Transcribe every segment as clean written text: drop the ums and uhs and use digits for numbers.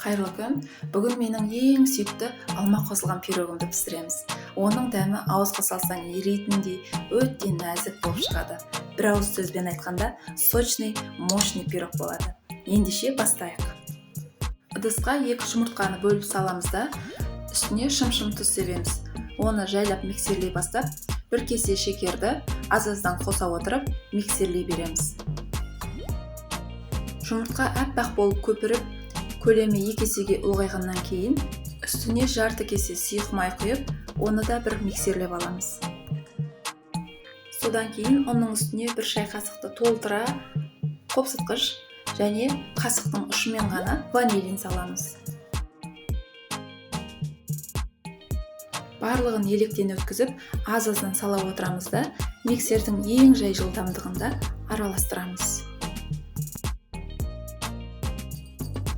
Қайырлы күн. Бүгін менің ең сүйікті алма қосылған пирогымды пісіреміз. Оның дәмі ауызға салсаң ерейтіндей өте нәзік болып шығады. Бір ауыз сөзбен айтқанда, сочный, мощный пирог болады. Ендеше бастайық. Ыдысқа 2 жұмыртқаны бөліп саламыз да, үстіне шым-шым тұз себеміз. Оны жайлап миксерлей бастап, 1 кесе шекерді аз-аздан қоса отырып миксерлей береміз. Жұмыртқа аппақ болып көпіріп, көлемі 2 есеге ұлғайғаннан кейін үстіне жарты кесе сұйық май құйып, оны да бір миксерлеп аламыз. Содан кейін оның үстіне 1 шай қасықты толтыра қопсытқыш және қасықтың ұшымен ғана ванилин саламыз. Барлығын електен өткізіп, аз-аздан сала отырамыз да миксердің ең жай жылдамдығында араластырамыз.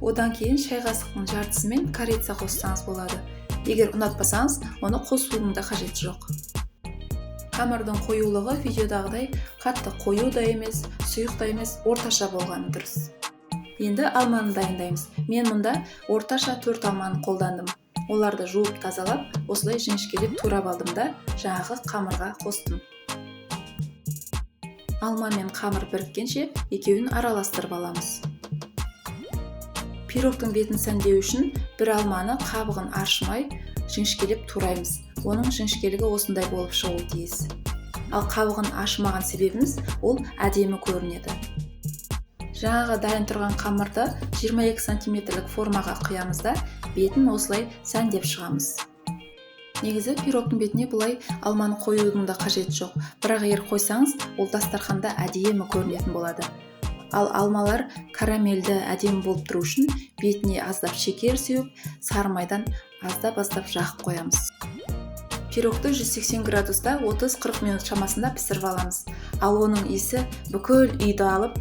Одан кейін шай қасықтың жартысымен корица қоссаңыз болады. Егер ұнатпасаңыз, оны қосудың да қажеті жоқ. Қамырдың қоюлығы видеодағыдай қатты қою да емес, сұйық та емес, орташа болғаны дұрыс. Енді алманы дайындаймыз. Мен мұнда орташа 4 алманы қолдандым. Оларды жуып тазалап, осылай жіңішкелеп турап алдым да, жаңағы қамырға қостым. Алма мен қамыр біріккенше екеуін араластырып аламыз. Пирогтың бетін сәндеу үшін 1 алманы қабығын аршымай жіңішкелеп тураймыз. Оның жіңішкелігі осындай болып шығуы тиіс. Ал қабығын ашымаған себебіміз ол әдемі көрінеді. Жаңағы дайын тұрған қамырды 22 сантиметрлік формаға құямыз да, бетін осылай сәндеп шығамыз. Негізі пирогтың бетіне бұлай алманы қоюдың да қажеті жоқ. Бірақ егер қойсаңыз, ол дастарханда әдемі көрінетін болады. Ал алмалар карамельді әдемі болып тұру үшін бетіне аздап шекер сеуіп, сары майдан аздап жағып қоямыз. Пирогты 180 градуста 30-40 минут шамасында пісіріп аламыз. Ал оның иісі бүкіл үйді алып,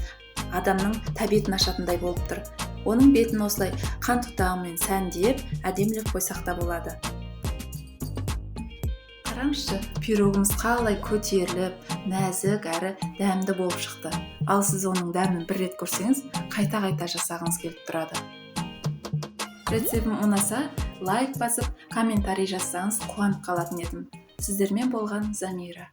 адамның тәбетін ашатындай болып тұр. Оның бетін осылай қан тұтамымен сәндеп, әдемілеп қойсақ та болады. Қараңызшы, пирогымыз қалай көтеріліп, нәзік әрі дәмді болып шықты. Ал сіз оның дәмін бір рет көрсеңіз, қайта-қайта жасағыңыз келіп тұрады. Рецептім ұнаса, лайк басып, комментарий жазсаңыз қуанып қалатын едім. Сіздермен болған Замира.